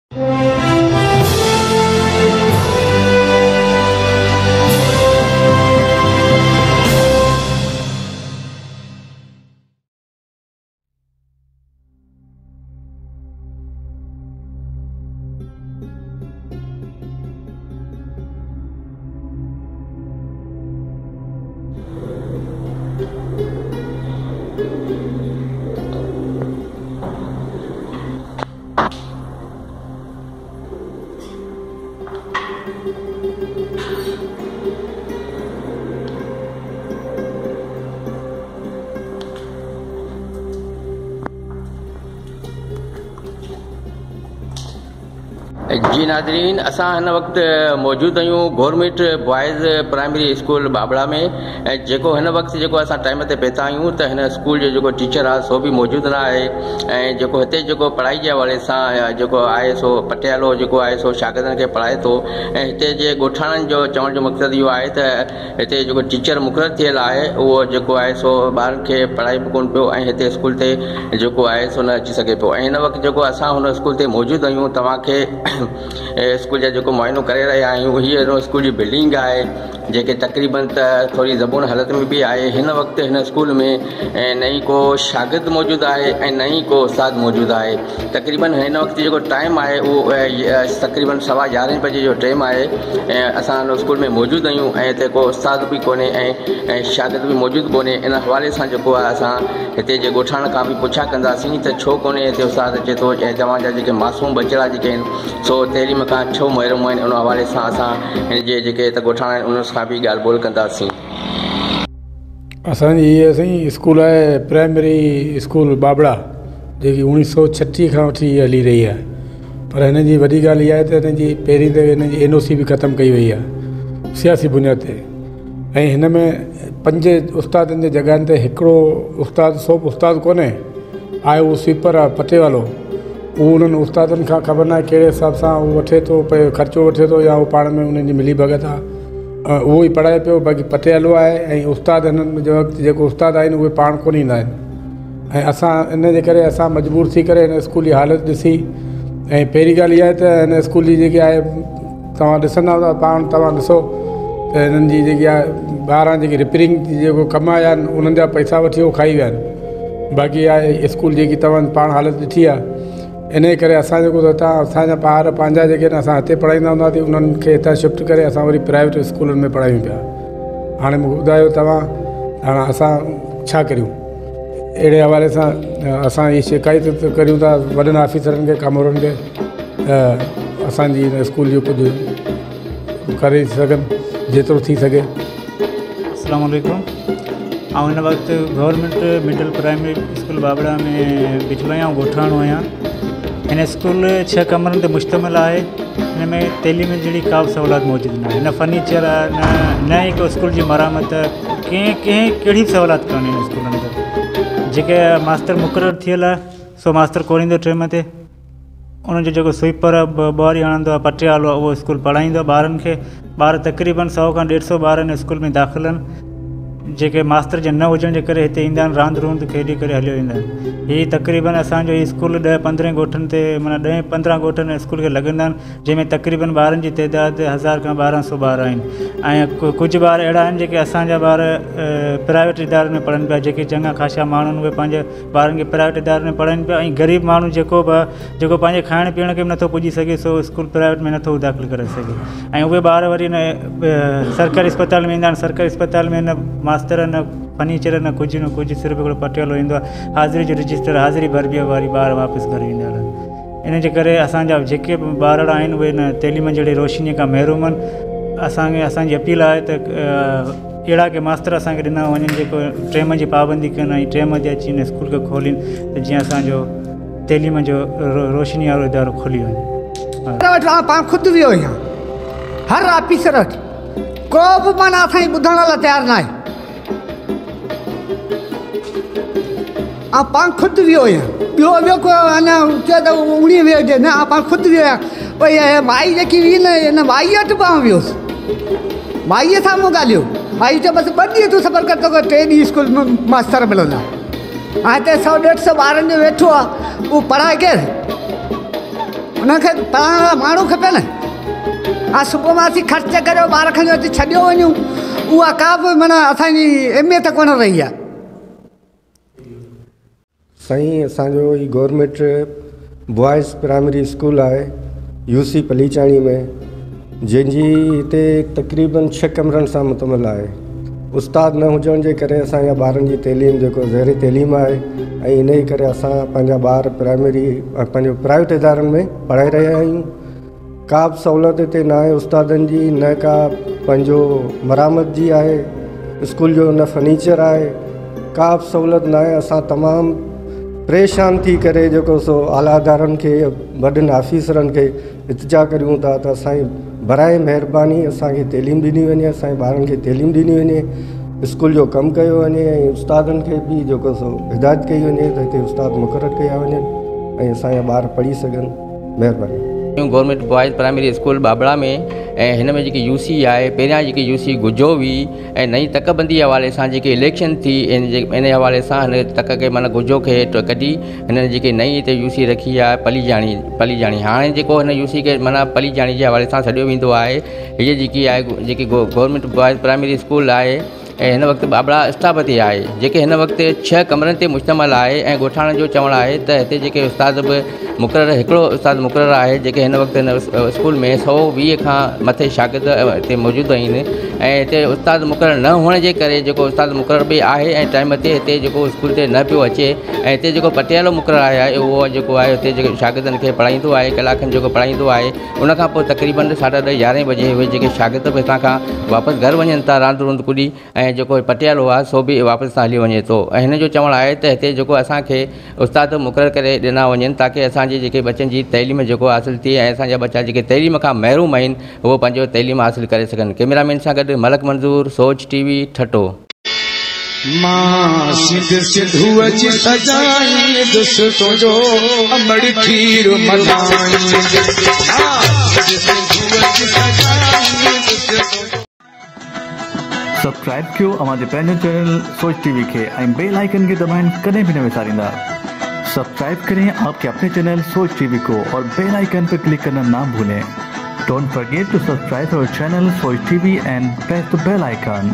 जी नाज़रीन, असां हिन वक़्तु मौजूदु आहियूं government boys primary school Babra में। ऐं जेको हिन वक़्तु जेको असां टाइम ते पहुता आहियूं त हिन स्कूल जो जेको टीचर आहे सो बि मौजूदु न आहे। ऐं जेको हिते जेको पढ़ाई जे हवाले सां जेको आहे सो पटियालो जेको आहे सो शागिर्दनि खे पढ़ाए थो। ऐं हिते जे ॻोठाणनि जो चवण जो मक़सदु इहो आहे त हिते जेको टीचर मुक़ररु थियल आहे उहो जेको आहे सो ॿारनि खे पढ़ाई बि कोन पियो ऐं हिते स्कूल ते जेको आहे सो न अची सघे पियो। ऐं हिन वक़्तु जेको असां हुन स्कूल ते मौजूदु आहियूं, तव्हांखे स्कूल जा जेको मुआइनो करे रहिया आहियूं, हीअ स्कूल जी बिल्डिंग आहे जेके तक़रीबन त थोरी ज़बून हालत में बि आहे। हिन वक़्तु हिन स्कूल में न ई को शागिर्द मौजूदु आहे ऐं न ई को उस्ताद मौजूदु आहे। तक़रीबन हिन वक़्तु जेको टाइम आहे उहो तक़रीबन 11:15 बजे जो टाइम आहे। ऐं असां हिन स्कूल में मौजूदु आहियूं ऐं हिते को उस्ताद बि कोन्हे ऐं शागिर्द बि मौजूदु कोन्हे। इन हवाले सां जेको आहे असां हिते जे ॻोठाण खां बि पुछा कंदासीं त छो कोन्हे हिते उस्ताद अचे थो ऐं तव्हांजा जेके मासूम बचड़ा जेके आहिनि सो तइलीम खां छो महरूम आहिनि। उन हवाले सां असां हिन जे जेके हिते ॻोठाणा आहिनि उन्हनि सां बि ॻाल्हि ॿोल कंदासीं। असांजी हीअ असांजी स्कूल आहे प्राइमरी स्कूल बाबड़ा, जेकी 1936 खां वठी हली रही आहे। पर हिन जी वॾी ॻाल्हि इहा आहे त हिन जी पहिरीं त हिन जी NOC बि ख़तमु कई वई आहे सियासी बुनियाद ते। ऐं हिन में 5 उस्तादनि जे जॻहियुनि ते हिकिड़ो उस्ताद सोप उस्ताद कोन्हे आहे, उहो स्वीपर आहे पटे वालो। उहो उन्हनि उस्तादनि खां ख़बर न आहे कहिड़े हिसाब सां उहो वठे थो, ख़र्चो वठे थो या उहो पाण में उन्हनि जी मिली भगत आहे, उहो ई पढ़ाए पियो। बाक़ी पटे हलो आहे ऐं उस्ताद हिननि जो वक़्तु जेको उस्ताद आहिनि उहे पाण कोन ईंदा आहिनि। ऐं असां इन जे करे असां मजबूर थी करे हिन स्कूल जी हालत ॾिसी। ऐं पहिरीं ॻाल्हि इहा आहे त हिन स्कूल जी जेकी आहे तव्हां ॾिसंदा त पाण तव्हां ॾिसो त हिननि जी जेकी आहे ॿाहिरां जेकी रिपेयरिंग जेको कम आया आहिनि उन्हनि जा पैसा वठी उहो खाई विया आहिनि। बाक़ी आहे स्कूल जेकी तव्हां पाण हालत ॾिठी आहे। इन करे असां जेको असांजा ॿार पंहिंजा जेके आहिनि असां हिते पढ़ाईंदा हूंदासीं, उन्हनि खे हितां शिफ्ट करे असां वरी प्राइवेट स्कूलनि में पढ़ायूं पिया। हाणे मूंखे ॿुधायो तव्हां, हाणे असां छा करियूं? अहिड़े हवाले सां असां इहा शिकायत करियूं था वॾनि ऑफिसरनि खे, कामोरनि खे, त असांजी हिन स्कूल जो कुझु करे सघनि जेतिरो थी सघे। अस्सलाम वालेकुम। हिन वक़्तु government middle primary school Babra में बिठलो आहियां, ॻोठाणो आहियां। हिन स्कूल 6 कमरनि ते मुश्तमिल आहे। हिन में तइलीम जहिड़ी का बि सहूलियत मौजूदु न आहे, न फर्नीचर आहे, न ई को स्कूल जी मरामत, कहिड़ी बि सहूलियत कोन्हे हिन स्कूल अंदरि। जेके मास्तर मुक़ररु थियल आहे सो मास्तर कोन ईंदो टाइम ते। उनजो जेको स्वीपर ॿुहारी हणंदो आहे, पटे वालो आहे, उहो स्कूल पढ़ाईंदो ॿारनि खे। ॿार तक़रीबन 100 खां 150 ॿार हिन स्कूल में दाख़िल आहिनि। जेके मास्तर जे न हुजण जे करे हिते ईंदा आहिनि, रांदि रूंद खेॾी करे हलियो वेंदा आहिनि। हीअ तक़रीबन असांजो हीअ स्कूल 10-15 ॻोठनि ते माना 10-15 ॻोठनि स्कूल खे लॻंदा आहिनि, जंहिंमें तक़रीबन ॿारनि जी तइदाद 1000 खां 1200 ॿार आहिनि। ऐं कुझु ॿार अहिड़ा आहिनि जेके असांजा ॿार प्राइवेट इदारनि में पढ़नि पिया। जेके चङा ख़ासा माण्हू आहिनि उहे पंहिंजे ॿारनि खे प्राइवेट इदारनि में पढ़नि पिया। ऐं ग़रीब माण्हू जेको पंहिंजे खाइण पीअण खे बि नथो पुॼी सघे सो स्कूल प्राइवेट में नथो दाख़िल करे सघे। ऐं उहे ॿार वरी न सरकारी अस्पताल में ईंदा आहिनि। सरकारी अस्पताल में न मास्तर, न फर्नीचर, न कुझु सिर्फ़ु हिकिड़ो पटियालो ईंदो आहे। हाज़िरी जो रजिस्टर, हाज़िरी भरबी आहे, वरी ॿार वापसि घर ईंदा आहिनि। इन जे करे असांजा जेके बि ॿार आहिनि उहे न तइलीम जहिड़ी रोशनीअ खां महरूम आहिनि। असांजी अपील आहे त अहिड़ा के मास्तर असांखे ॾिना वञनि जेको टाइम जी पाबंदी कनि ऐं टाइम ते अची हिन स्कूल खे खोलीनि, त जीअं असांजो तइलीम जो रोशनी वारो इदारो खुली वञे। पाण ख़ुदि वियो आहियां हर ऑफिसर वटि, को बि माना असांजी ॿुधण लाइ तयारु न आहे। पाण ख़ुदि वियो आहियां, ॿियो को अञा चए त 19 वेह न, पाण ख़ुदि वियो आहियां। भई माई जेकी हुई न, हिन माई वटि पाण वियोसि, माईअ सां मूं ॻाल्हियो। माई चयो बसि 2 ॾींहं तूं सफ़र कर, तोखे 3 ॾींहं स्कूल में मास्तर मिलंदा। हाणे त 100-150 ॿारनि जो वेठो आहे, उहो पढ़ाए केरु? उनखे पढ़ाइण वारा माण्हू खपे न। हा सुबुह मां असीं ख़र्च करियो ॿार खणी अची छॾियो वञूं, उहा का बि माना असांजी अहमियत कोन रही आहे। साईं असांजो ई गवर्नमेंट बॉइज़ प्राइमरी स्कूल आहे यूसी पलीचाणी में, जंहिंजी हिते तक़रीबन 6 कमरनि सां मुतमिल आहे। उस्ताद न हुजण जे करे असांजा ॿारनि जी तइलीम जेको ज़ेरी तइलीम आहे, ऐं इन ई करे असां पंहिंजा ॿार प्राइमरी पंहिंजो प्राइवेट इदारनि में पढ़ाए रहिया आहियूं। का बि सहूलियत हिते न आहे उस्तादनि जी, न का पंहिंजो मरामत जी आहे, स्कूल जो न फर्नीचर आहे, का बि सहूलियत न आहे। असां तमामु परेशान थी करे जेको सो आला इदारनि खे वॾनि ऑफिसरनि खे इल्तिजा करियूं था त असांजी बराए महिरबानी असांखे तइलीम ॾिनी वञे, असांजे ॿारनि खे तइलीम ॾिनी वञे, स्कूल जो कमु कयो वञे, ऐं उस्तादनि खे बि जेको सो हिदायत कई वञे त हिते उस्ताद मुक़ररु कया वञनि ऐं असांजा ॿार पढ़ी सघनि। महिरबानी। Government boys primary school Babra में ऐं हिन में जेकी यूसी आहे, पहिरियां जेकी यूसी गुजो हुई ऐं नई तकबंदी हवाले सां जेकी इलेक्शन थी इन हवाले सां हिन तक खे माना गुजो खे कढी हिननि जेकी नई हिते यूसी रखी आहे पलीजाणी। हाणे जेको हिन यूसी खे माना पलीजाणी जे हवाले सां सॾियो वेंदो आहे। हीअ जेकी आहे जेकी गवर्नमेंट बॉइज़ प्राइमरी स्कूल आहे ऐं हिन वक़्तु बाबड़ा स्टाफ ते आहे, जेके हिन वक़्तु 6 कमरनि ते मुश्तमिल आहे। ऐं ॻोठाणनि जो चवणु आहे त हिते जेके उस्ताद बि मुक़ररु हिकिड़ो उस्ताद मुक़ररु आहे, जेके हिन वक़्तु हिन स्कूल में 120 खां मथे शागिर्द हिते मौजूदु आहिनि। ऐं हिते उस्ताद मुक़ररु न हुअण जे करे जेको उस्ताद मुक़ररु बि आहे ऐं टाइम ते हिते जेको स्कूल ते न पियो अचे। ऐं हिते जेको पटियालो मुक़ररु आहे उहो जेको आहे हुते जेके शागिर्दनि खे पढ़ाईंदो आहे, कलाकनि जेको पढ़ाईंदो आहे। उनखां पोइ तक़रीबन 10:30 11 बजे उहे जेके शागिर्द बि हितां खां वापसि घर वञनि था रांदि रूंद कुॾी, ऐं जेको पटियालो आहे सो बि वापसि सां हली वञे थो। ऐं हिन जो चवणु आहे त हिते जेको असांखे उस्ताद मुक़ररु करे ॾिना वञनि ताकी असांजे जेके बच्चनि जी तइलीम जेको हासिलु थिए ऐं असांजा बच्चा जेके तइलीम खां महरूम आहिनि उहो पंहिंजो तइलीम हासिलु करे सघनि। कैमरामैन सां गॾु मलक मंज़ूर, सोच टीवी, ठटो। मां सिंध सिंधू अची सजाई दोस्तों जो अमड़ खीर मनाई। सब्सक्राइब कयो हमारे पैनल चैनल सोच टीवी के बेल आइकन के दबाएं कदें भी न विसारिंदा। सब्सक्राइब करें आपके अपने चैनल सोच टीवी को और बेल आइकन पर क्लिक करना ना भूलें। Don't forget to subscribe our channel Soch TV and press the bell icon.